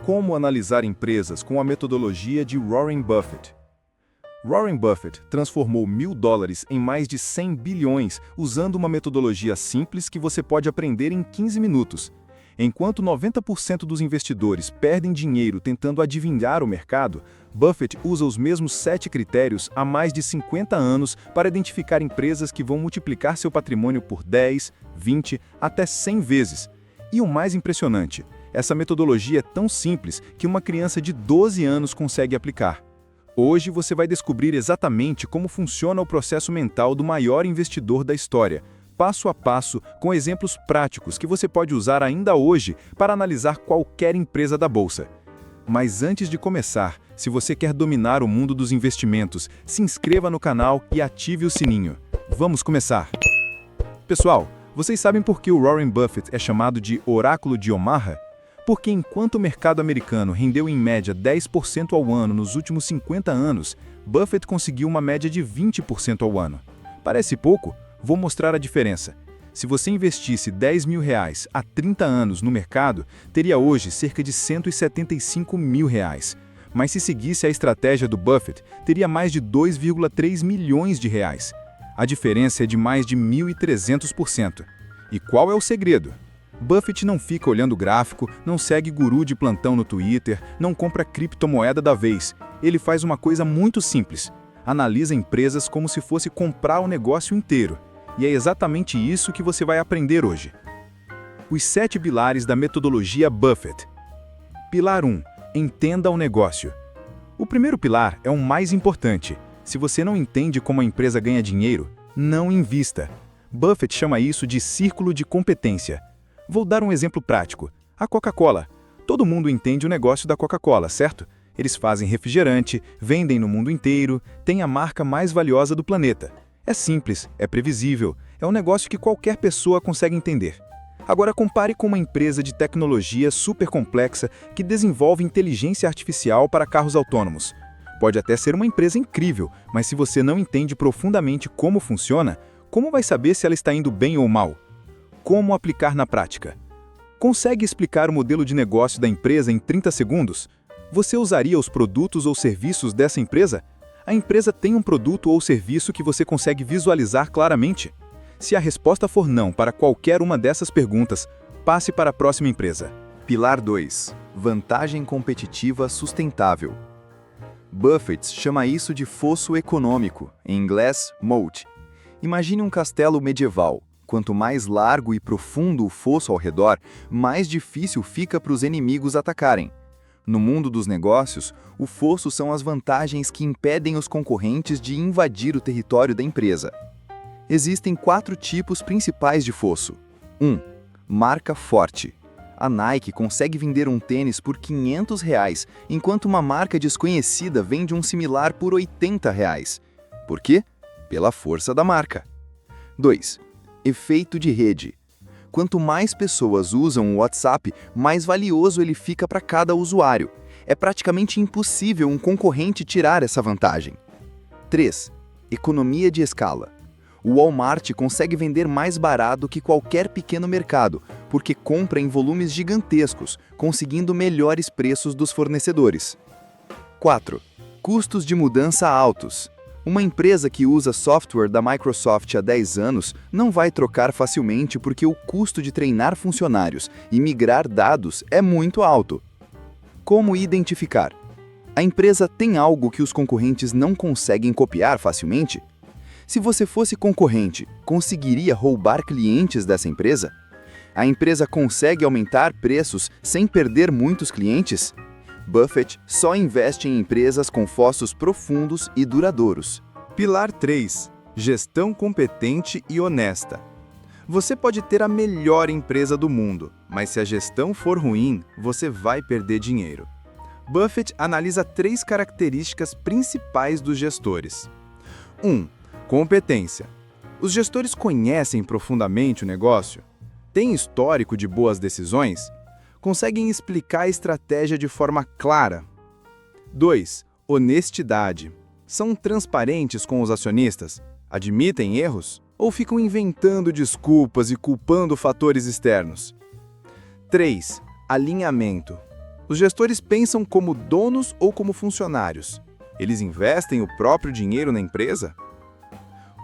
Como analisar empresas com a metodologia de Warren Buffett. Warren Buffett transformou $1.000 em mais de 100 bilhões usando uma metodologia simples que você pode aprender em 15 minutos. Enquanto 90% dos investidores perdem dinheiro tentando adivinhar o mercado, Buffett usa os mesmos 7 critérios há mais de 50 anos para identificar empresas que vão multiplicar seu patrimônio por 10, 20, até 100 vezes. E o mais impressionante, essa metodologia é tão simples que uma criança de 12 anos consegue aplicar. Hoje você vai descobrir exatamente como funciona o processo mental do maior investidor da história, passo a passo, com exemplos práticos que você pode usar ainda hoje para analisar qualquer empresa da bolsa. Mas antes de começar, se você quer dominar o mundo dos investimentos, se inscreva no canal e ative o sininho. Vamos começar! Pessoal, vocês sabem por que o Warren Buffett é chamado de Oráculo de Omaha? Porque enquanto o mercado americano rendeu em média 10% ao ano nos últimos 50 anos, Buffett conseguiu uma média de 20% ao ano. Parece pouco? Vou mostrar a diferença. Se você investisse R$10 mil há 30 anos no mercado, teria hoje cerca de R$175 mil. Mas se seguisse a estratégia do Buffett, teria mais de R$2,3 milhões. A diferença é de mais de 1.300%. E qual é o segredo? Buffett não fica olhando gráfico, não segue guru de plantão no Twitter, não compra criptomoeda da vez. Ele faz uma coisa muito simples. Analisa empresas como se fosse comprar o negócio inteiro. E é exatamente isso que você vai aprender hoje. Os 7 pilares da metodologia Buffett. Pilar 1. Entenda o negócio. O primeiro pilar é o mais importante. Se você não entende como a empresa ganha dinheiro, não invista. Buffett chama isso de círculo de competência. Vou dar um exemplo prático. A Coca-Cola. Todo mundo entende o negócio da Coca-Cola, certo? Eles fazem refrigerante, vendem no mundo inteiro, têm a marca mais valiosa do planeta. É simples, é previsível, é um negócio que qualquer pessoa consegue entender. Agora compare com uma empresa de tecnologia super complexa que desenvolve inteligência artificial para carros autônomos. Pode até ser uma empresa incrível, mas se você não entende profundamente como funciona, como vai saber se ela está indo bem ou mal? Como aplicar na prática? Consegue explicar o modelo de negócio da empresa em 30 segundos? Você usaria os produtos ou serviços dessa empresa? A empresa tem um produto ou serviço que você consegue visualizar claramente? Se a resposta for não para qualquer uma dessas perguntas, passe para a próxima empresa. Pilar 2. Vantagem competitiva sustentável. Buffett chama isso de fosso econômico, em inglês, moat. Imagine um castelo medieval. Quanto mais largo e profundo o fosso ao redor, mais difícil fica para os inimigos atacarem. No mundo dos negócios, o fosso são as vantagens que impedem os concorrentes de invadir o território da empresa. Existem 4 tipos principais de fosso. 1. Marca forte. A Nike consegue vender um tênis por R$500, enquanto uma marca desconhecida vende um similar por R$80. Por quê? Pela força da marca. 2. Efeito de rede. Quanto mais pessoas usam o WhatsApp, mais valioso ele fica para cada usuário. É praticamente impossível um concorrente tirar essa vantagem. 3. Economia de escala. O Walmart consegue vender mais barato que qualquer pequeno mercado, porque compra em volumes gigantescos, conseguindo melhores preços dos fornecedores. 4. Custos de mudança altos. Uma empresa que usa software da Microsoft há 10 anos não vai trocar facilmente porque o custo de treinar funcionários e migrar dados é muito alto. Como identificar? A empresa tem algo que os concorrentes não conseguem copiar facilmente? Se você fosse concorrente, conseguiria roubar clientes dessa empresa? A empresa consegue aumentar preços sem perder muitos clientes? Buffett só investe em empresas com fossos profundos e duradouros. Pilar 3. Gestão competente e honesta. Você pode ter a melhor empresa do mundo, mas se a gestão for ruim, você vai perder dinheiro. Buffett analisa 3 características principais dos gestores. 1. Competência. Os gestores conhecem profundamente o negócio? Têm histórico de boas decisões? Conseguem explicar a estratégia de forma clara? 2. Honestidade. São transparentes com os acionistas? Admitem erros? Ou ficam inventando desculpas e culpando fatores externos? 3. Alinhamento. Os gestores pensam como donos ou como funcionários? Eles investem o próprio dinheiro na empresa?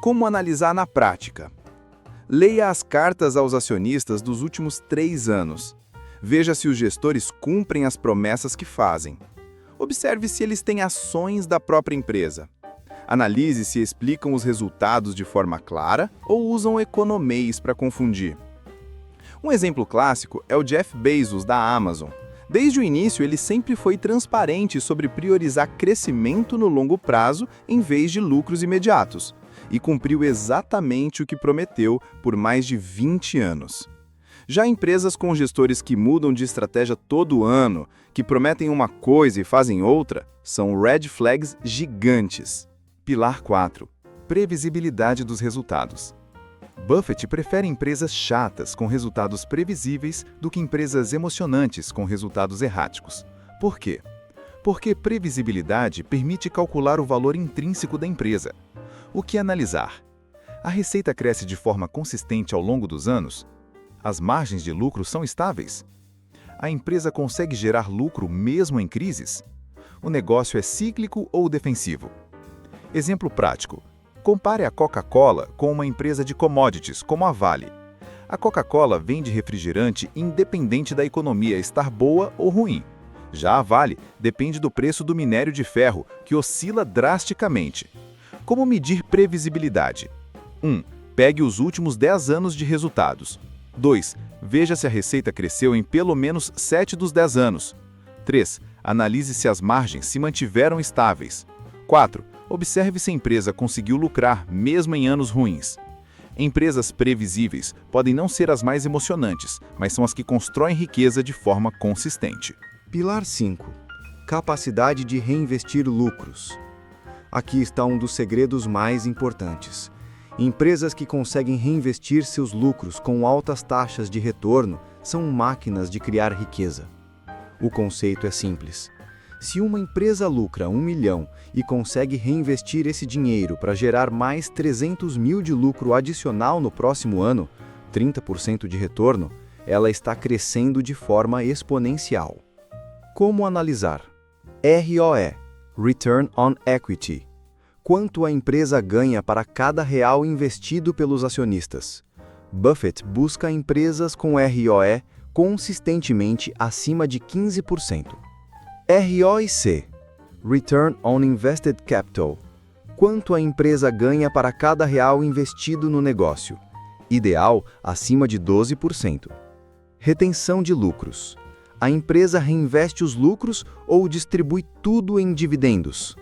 Como analisar na prática? Leia as cartas aos acionistas dos últimos 3 anos. Veja se os gestores cumprem as promessas que fazem. Observe se eles têm ações da própria empresa. Analise se explicam os resultados de forma clara ou usam economês para confundir. Um exemplo clássico é o Jeff Bezos, da Amazon. Desde o início, ele sempre foi transparente sobre priorizar crescimento no longo prazo em vez de lucros imediatos, e cumpriu exatamente o que prometeu por mais de 20 anos. Já empresas com gestores que mudam de estratégia todo ano, que prometem uma coisa e fazem outra, são red flags gigantes. Pilar 4. Previsibilidade dos resultados. Buffett prefere empresas chatas com resultados previsíveis do que empresas emocionantes com resultados erráticos. Por quê? Porque previsibilidade permite calcular o valor intrínseco da empresa. O que analisar? A receita cresce de forma consistente ao longo dos anos? As margens de lucro são estáveis? A empresa consegue gerar lucro mesmo em crises? O negócio é cíclico ou defensivo? Exemplo prático. Compare a Coca-Cola com uma empresa de commodities, como a Vale. A Coca-Cola vende refrigerante independente da economia estar boa ou ruim. Já a Vale depende do preço do minério de ferro, que oscila drasticamente. Como medir previsibilidade? 1. Pegue os últimos 10 anos de resultados. 2. Veja se a receita cresceu em pelo menos 7 dos 10 anos. 3. Analise se as margens se mantiveram estáveis. 4. Observe se a empresa conseguiu lucrar mesmo em anos ruins. Empresas previsíveis podem não ser as mais emocionantes, mas são as que constroem riqueza de forma consistente. Pilar 5. Capacidade de reinvestir lucros. Aqui está um dos segredos mais importantes. Empresas que conseguem reinvestir seus lucros com altas taxas de retorno são máquinas de criar riqueza. O conceito é simples. Se uma empresa lucra 1 milhão e consegue reinvestir esse dinheiro para gerar mais 300 mil de lucro adicional no próximo ano, 30% de retorno, ela está crescendo de forma exponencial. Como analisar? ROE, Return on Equity. Quanto a empresa ganha para cada real investido pelos acionistas? Buffett busca empresas com ROE consistentemente acima de 15%. ROIC, Return on Invested Capital. Quanto a empresa ganha para cada real investido no negócio? Ideal, acima de 12%. Retenção de lucros. A empresa reinveste os lucros ou distribui tudo em dividendos?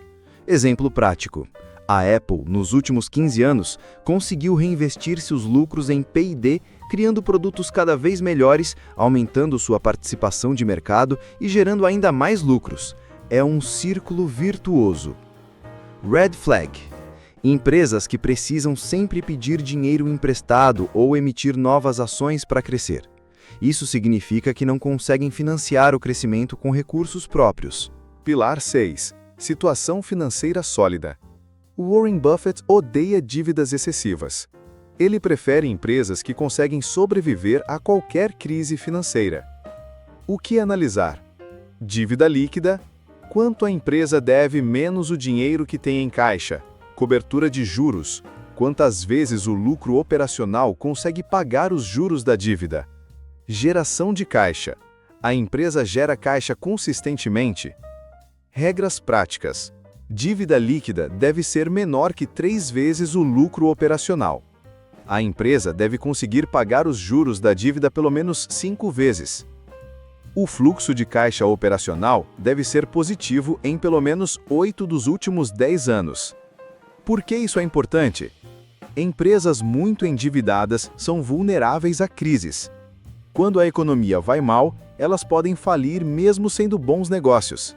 Exemplo prático. A Apple, nos últimos 15 anos, conseguiu reinvestir seus lucros em P&D, criando produtos cada vez melhores, aumentando sua participação de mercado e gerando ainda mais lucros. É um círculo virtuoso. Red Flag. Empresas que precisam sempre pedir dinheiro emprestado ou emitir novas ações para crescer. Isso significa que não conseguem financiar o crescimento com recursos próprios. Pilar 6. Situação financeira sólida. Warren Buffett odeia dívidas excessivas. Ele prefere empresas que conseguem sobreviver a qualquer crise financeira. O que analisar? Dívida líquida. Quanto a empresa deve menos o dinheiro que tem em caixa? Cobertura de juros. Quantas vezes o lucro operacional consegue pagar os juros da dívida? Geração de caixa. A empresa gera caixa consistentemente? Regras práticas. Dívida líquida deve ser menor que 3 vezes o lucro operacional. A empresa deve conseguir pagar os juros da dívida pelo menos 5 vezes. O fluxo de caixa operacional deve ser positivo em pelo menos 8 dos últimos 10 anos. Por que isso é importante? Empresas muito endividadas são vulneráveis a crises. Quando a economia vai mal, elas podem falir mesmo sendo bons negócios.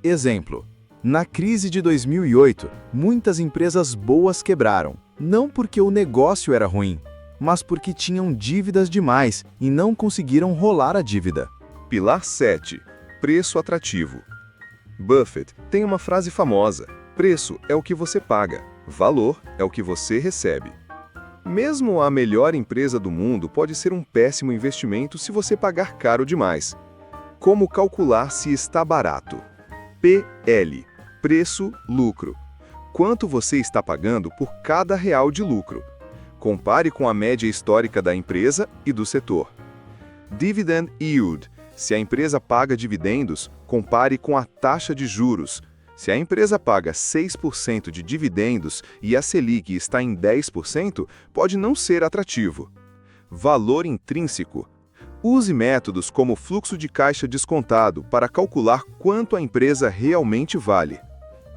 Exemplo. Na crise de 2008, muitas empresas boas quebraram, não porque o negócio era ruim, mas porque tinham dívidas demais e não conseguiram rolar a dívida. Pilar 7. Preço atrativo. Buffett tem uma frase famosa: preço é o que você paga, valor é o que você recebe. Mesmo a melhor empresa do mundo pode ser um péssimo investimento se você pagar caro demais. Como calcular se está barato? PL, preço-lucro. Quanto você está pagando por cada real de lucro? Compare com a média histórica da empresa e do setor. Dividend Yield. Se a empresa paga dividendos, compare com a taxa de juros. Se a empresa paga 6% de dividendos e a Selic está em 10%, pode não ser atrativo. Valor intrínseco. Use métodos como fluxo de caixa descontado para calcular quanto a empresa realmente vale.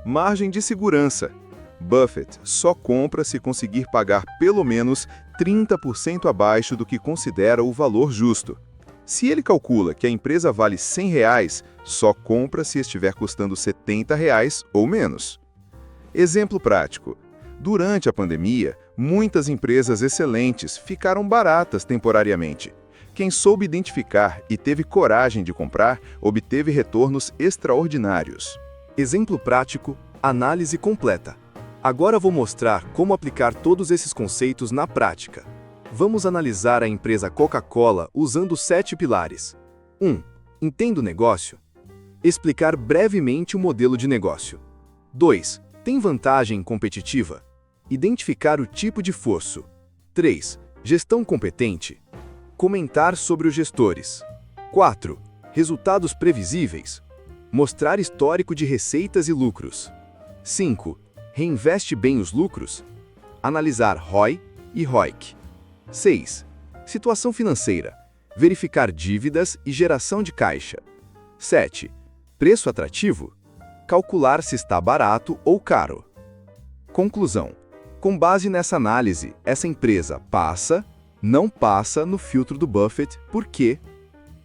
Margem de segurança. Buffett só compra se conseguir pagar pelo menos 30% abaixo do que considera o valor justo. Se ele calcula que a empresa vale R$100, só compra se estiver custando R$70 ou menos. Exemplo prático. Durante a pandemia, muitas empresas excelentes ficaram baratas temporariamente. Quem soube identificar e teve coragem de comprar, obteve retornos extraordinários. Exemplo prático, análise completa. Agora vou mostrar como aplicar todos esses conceitos na prática. Vamos analisar a empresa Coca-Cola usando 7 pilares. 1. Entenda o negócio. Explicar brevemente o modelo de negócio. 2. Tem vantagem competitiva? Identificar o tipo de fosso. 3. Gestão competente. Comentar sobre os gestores. 4. Resultados previsíveis. Mostrar histórico de receitas e lucros. 5. Reinveste bem os lucros. Analisar ROI e ROIC. 6. Situação financeira. Verificar dívidas e geração de caixa. 7. Preço atrativo. Calcular se está barato ou caro. Conclusão. Com base nessa análise, essa empresa não passa no filtro do Buffett. Por quê?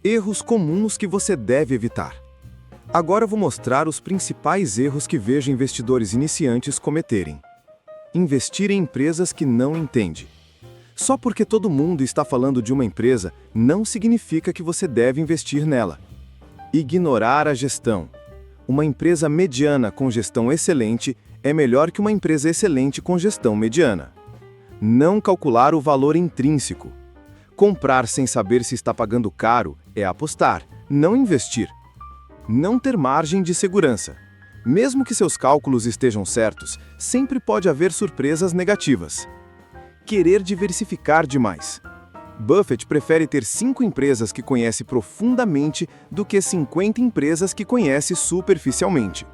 Erros comuns que você deve evitar. Agora vou mostrar os principais erros que vejo investidores iniciantes cometerem. Investir em empresas que não entende. Só porque todo mundo está falando de uma empresa, não significa que você deve investir nela. Ignorar a gestão. Uma empresa mediana com gestão excelente é melhor que uma empresa excelente com gestão mediana. Não calcular o valor intrínseco. Comprar sem saber se está pagando caro é apostar, não investir. Não ter margem de segurança. Mesmo que seus cálculos estejam certos, sempre pode haver surpresas negativas. Querer diversificar demais. Buffett prefere ter 5 empresas que conhece profundamente do que 50 empresas que conhece superficialmente.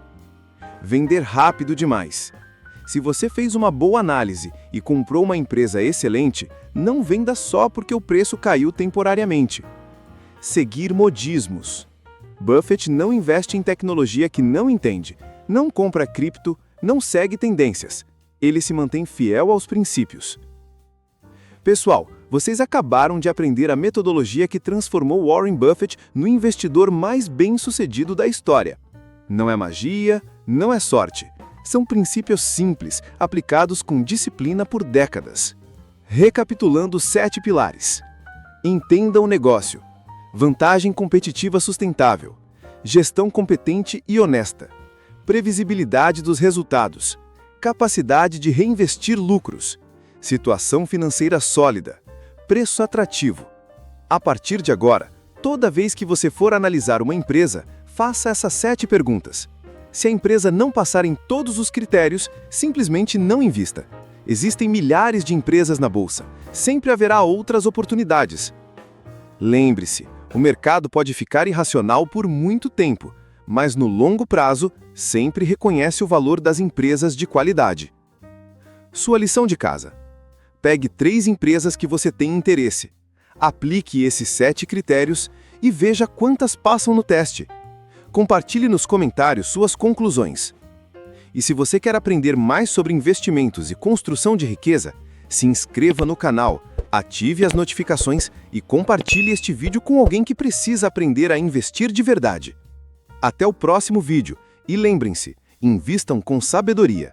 Vender rápido demais. Se você fez uma boa análise e comprou uma empresa excelente, não venda só porque o preço caiu temporariamente. Seguir modismos. Buffett não investe em tecnologia que não entende, não compra cripto, não segue tendências. Ele se mantém fiel aos princípios. Pessoal, vocês acabaram de aprender a metodologia que transformou Warren Buffett no investidor mais bem-sucedido da história. Não é magia, não é sorte. São princípios simples, aplicados com disciplina por décadas. Recapitulando os 7 pilares. Entenda o negócio. Vantagem competitiva sustentável. Gestão competente e honesta. Previsibilidade dos resultados. Capacidade de reinvestir lucros. Situação financeira sólida. Preço atrativo. A partir de agora, toda vez que você for analisar uma empresa, faça essas 7 perguntas. Se a empresa não passar em todos os critérios, simplesmente não invista. Existem milhares de empresas na bolsa. Sempre haverá outras oportunidades. Lembre-se, o mercado pode ficar irracional por muito tempo, mas no longo prazo, sempre reconhece o valor das empresas de qualidade. Sua lição de casa. Pegue 3 empresas que você tem interesse. Aplique esses 7 critérios e veja quantas passam no teste. Compartilhe nos comentários suas conclusões. E se você quer aprender mais sobre investimentos e construção de riqueza, se inscreva no canal, ative as notificações e compartilhe este vídeo com alguém que precisa aprender a investir de verdade. Até o próximo vídeo e lembrem-se, invistam com sabedoria.